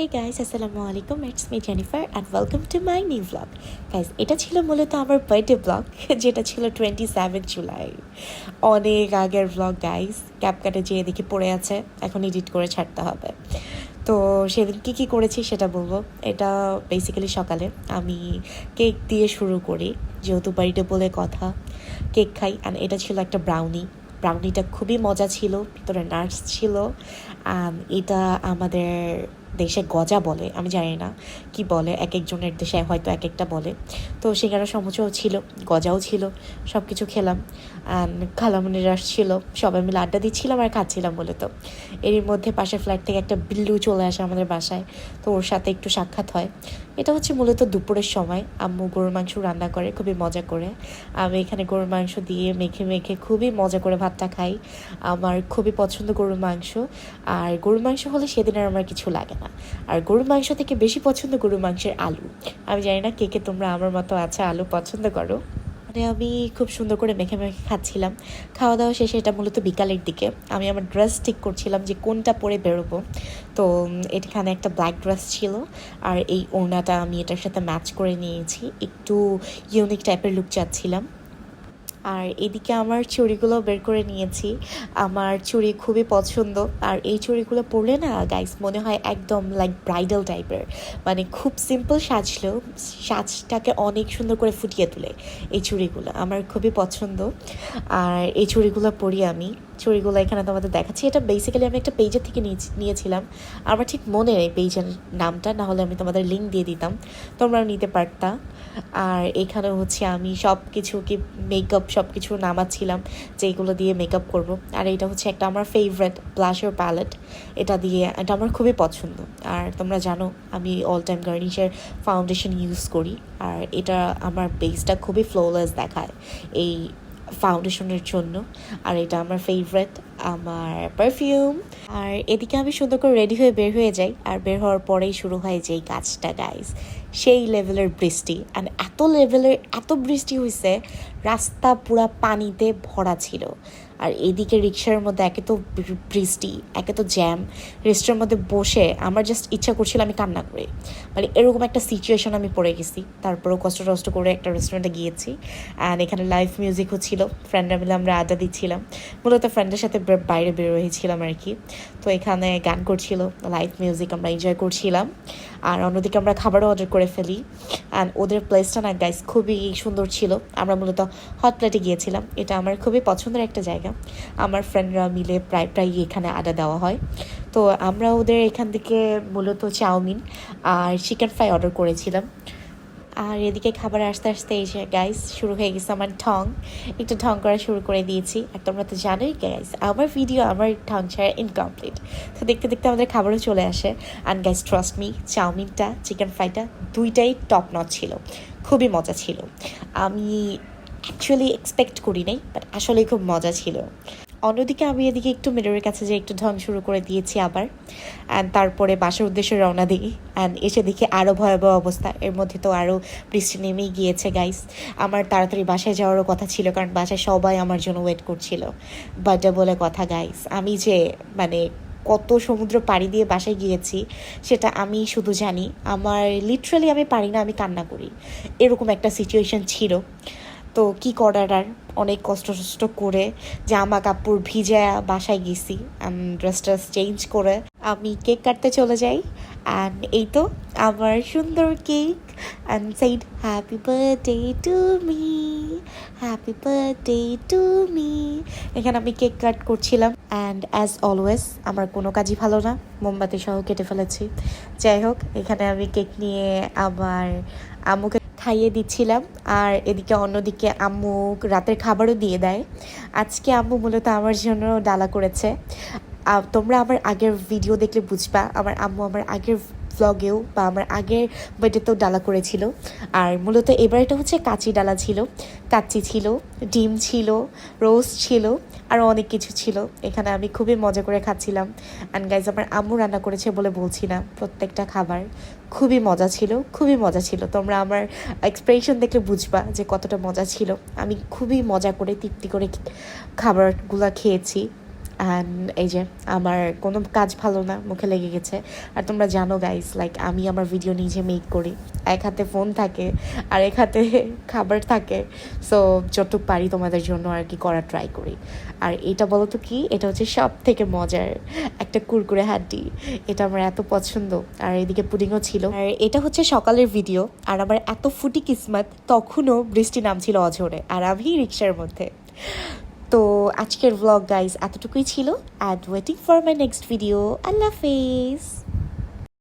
Hey guys, আসসালামু আলাইকুম, it's me Jennifer and welcome to my new blog. Guys, এটা ছিল মূলত আমার বার্থডে ব্লগ, যেটা ছিল 27 জুলাই। অনেক আগের ব্লগ গাইজ, ক্যাপকাটে যেয়ে দেখি পড়ে আছে, এখন এডিট করে ছাড়তে হবে। তো সেদিন কী করেছি সেটা বলবো। এটা বেসিক্যালি সকালে আমি কেক দিয়ে শুরু করি, যেহেতু বার্থডে বলে কথা, কেক খাই। অ্যান্ড এটা ছিল একটা ব্রাউনিটা খুবই মজা ছিল, ভিতরে নাটস ছিল। এটা আমাদের দেশে গজা বলে, আমি জানি না কি বলে, এক একজনের দেশে হয়তো এক একটা বলে। তো সেখানে সমুচও ছিল, গজাও ছিল, সব কিছু খেলাম। খালামুনিরা ছিল, সবাই মিলে আড্ডা দিচ্ছিলাম আর খাচ্ছিলাম মূলত। এরই মধ্যে পাশের ফ্ল্যাট থেকে একটা বিল্লু চলে আসে আমাদের বাসায়, তো ওর সাথে একটু সাক্ষাৎ হয়। এটা হচ্ছে মূলত দুপুরের সময় আম্মু গরুর মাংস রান্না করে খুবই মজা করে। আমি এখানে গরুর মাংস দিয়ে মেখে মেখে খুবই মজা করে ভাতটা খাই। আমার খুবই পছন্দ গরুর মাংস, আর গরুর মাংস হলে সেদিন আর আমার কিছু লাগে না। আর গরুর মাংস থেকে বেশি পছন্দ গরুর মাংসের আলু। আমি জানি না কে কে তোমরা আমার মতো আছে আলু পছন্দ করো। মানে আমি খুব সুন্দর করে মেখে মেখে খাচ্ছিলাম। খাওয়া দাওয়া শেষে, এটা মূলত বিকালের দিকে, আমি আমার ড্রেস ঠিক করছিলাম যে কোনটা পরে বেরোবো। তো এখানে একটা ব্ল্যাক ড্রেস ছিল, আর এই ওড়নাটা আমি এটার সাথে ম্যাচ করে নিয়েছি, একটু ইউনিক টাইপের লুক চাচ্ছিলাম। আর এদিকে আমার চুড়িগুলো বের করে নিয়েছি। আমার চুড়ি খুবই পছন্দ, আর এই চুড়িগুলো পরলে না গাইস মনে হয় একদম লাইক ব্রাইডাল টাইপের। মানে খুব সিম্পল সাজলেও সাজটাকে অনেক সুন্দর করে ফুটিয়ে তোলে এই চুড়িগুলো, আমার খুবই পছন্দ। আর এই চুড়িগুলো পরি আমি। চুড়িগুলো এখানে তোমাদের দেখাচ্ছি। এটা বেসিক্যালি আমি একটা পেজের থেকে নিয়েছিলাম। আমার ঠিক মনে নেই পেজের নামটা, না হলে আমি তোমাদের লিঙ্ক দিয়ে দিতাম, তোমরাও নিতে পারতা। আর এখানে হচ্ছে আমি সব কিছু মেকআপ সব কিছু নামাচ্ছিলাম, যেগুলো দিয়ে মেকআপ করব। আর এটা হচ্ছে একটা আমার ফেভারিট ব্লাশার প্যালেট, এটা আমার খুবই পছন্দ। আর তোমরা জানো আমি অল টাইম গার্নিশের ফাউন্ডেশন ইউজ করি, আর এটা আমার বেসটা খুবই ফ্লোলেস দেখায় এই ফাউন্ডেশনের জন্য। আর এটা আমার ফেভারিট, আমার পারফিউম। আর এদিকে আমি সুন্দর করে রেডি হয়ে বের হয়ে যাই, আর বের হওয়ার পরেই শুরু হয় যেই কাজটা গাইস, সেই লেভেলের বৃষ্টি। অ্যান্ড এত বৃষ্টি হয়েছে, রাস্তা পুরা পানিতে ভরা ছিল। আর এদিকে রিক্সার মধ্যে একে তো বৃষ্টি, একে তো জ্যাম, রেস্টুরেন্টের মধ্যে বসে আমার জাস্ট ইচ্ছা করছিল আমি কান্না করি। মানে এরকম একটা সিচুয়েশন আমি পড়ে গেছি। তারপরেও কষ্ট করে একটা রেস্টুরেন্টে গিয়েছি, অ্যান্ড এখানে লাইভ মিউজিক হচ্ছিল, ফ্রেন্ডরা মিলে আমরা আড্ডা দিচ্ছিলাম। মূলত ফ্রেন্ডের সাথে বাইরে বের হয়েছিলাম আর কি। তো এখানে গান করছিল, লাইভ মিউজিক আমরা এনজয় করছিলাম। আর অন্যদিকে আমরা খাবারও অর্ডার করে ফেলি। অ্যান্ড ওদের প্লেসটা না গাইস খুবই সুন্দর ছিল। আমরা মূলত হট প্লেটে গিয়েছিলাম, এটা আমার খুবই পছন্দের একটা জায়গা। আমার ফ্রেন্ডরা মিলে প্রায় এখানে আড্ডা দেওয়া হয়। তো আমরা ওদের এখান থেকে মূলত চাউমিন আর চিকেন ফ্রাই অর্ডার করেছিলাম। আর এদিকে খাবার আস্তে আস্তে এসে গাইস শুরু হয়ে গেছে আমার একটু ঢং করা শুরু করে দিয়েছি। আর তোমরা তো জানোই গাইস, আমার ভিডিও আমার ঢং ছাড়া ইনকমপ্লিট। তো দেখতে দেখতে আমাদের খাবারও চলে আসে। অ্যান্ড গাইস ট্রাস্ট মি, চাউমিনটা চিকেন ফ্রাইটা দুইটাই টপ নচ ছিল, খুবই মজা ছিল। আমি অ্যাকচুয়ালি এক্সপেক্ট করি নাই, বাট আসলে খুব মজা ছিল। অন্যদিকে আমি এদিকে একটু মিররের কাছে যে একটু ঢং শুরু করে দিয়েছি আবার। অ্যান্ড তারপরে বাসার উদ্দেশ্যে রওনা দিই। অ্যান্ড এসে দেখি আরও ভয়াবহ অবস্থা, এর মধ্যে তো আরও বৃষ্টি নেমেই গিয়েছে গাইস। আমার তাড়াতাড়ি বাসায় যাওয়ারও কথা ছিল, কারণ বাসায় সবাই আমার জন্য ওয়েট করছিল। বার্থডে বলে কথা গাইস, আমি যে মানে কত সমুদ্র পাড়ি দিয়ে বাসায় গিয়েছি সেটা আমি শুধু জানি। আমার লিটারালি আমি পারি না, আমি কান্না করি, এরকম একটা সিচুয়েশন ছিল। তো কী করার আর, অনেক কষ্ট করে জামা কাপড় ভিজে বাসায় গেছি। ড্রেসটা চেঞ্জ করে আমি কেক কাটতে চলে যাই। অ্যান্ড এই তো আমার সুন্দর cake, and said happy birthday to me, happy birthday to me. এখানে আমি কেক কাট করছিলাম। অ্যান্ড অ্যাজ অলওয়েজ আমার কোনো কাজই ভালো না, মোমবাতি সহ কেটে ফেলেছি। যাই হোক, এখানে আমি কেক নিয়ে আমার আম্মুকে খাইয়ে দিচ্ছিলাম। আর এদিকে অন্যদিকে আম্মু রাতের খাবারও দিয়ে দেয়। আজকে আম্মু মূলত আমার জন্য ডালা করেছে। তোমরা আমার আগের ভিডিও দেখলে বুঝবা, আমার আম্মু আমার আগের ভ্লগেও বা আমার আগের বার্থডেতেও ডালা করেছিল। আর মূলত এবার এটা হচ্ছে কাচি ডালা ছিল, কাচ্চি ছিল, ডিম ছিল, রোস্ট ছিল, আরও অনেক কিছু ছিল। এখানে আমি খুবই মজা করে খাচ্ছিলাম। অ্যান্ড গাইজ আমার আম্মু রান্না করেছে বলে বলছি না, প্রত্যেকটা খাবার খুবই মজা ছিল। তোমরা আমার এক্সপ্রেশন দেখলে বুঝবা যে কতটা মজা ছিল। আমি খুবই মজা করে তৃপ্তি করে খাবারগুলো খেয়েছি। অ্যান্ড এই যে আমার কোনো কাজ ভালো না, মুখে লেগে গেছে। আর তোমরা জানো গাইস, লাইক আমি আমার ভিডিও নিজে মেক করি, এক হাতে ফোন থাকে আর এক হাতে খাবার থাকে। সো যতটুকু পারি তোমাদের জন্য আর কি করা ট্রাই করি। আর এটা বলো তো কি, এটা হচ্ছে সব থেকে মজার একটা কুরকুরে হাড্ডি, এটা আমার এত পছন্দ। আর এদিকে পুডিংও ছিল। আর এটা হচ্ছে সকালের ভিডিও, আর আমার এত ফুটি কিসমত, তখনও বৃষ্টি নামছিল অঝোরে আর আমি রিক্সার মধ্যে। তো আজকের ব্লগ গাইজ এতটুকুই ছিল, and waiting for my next video. Allah হাফেজ।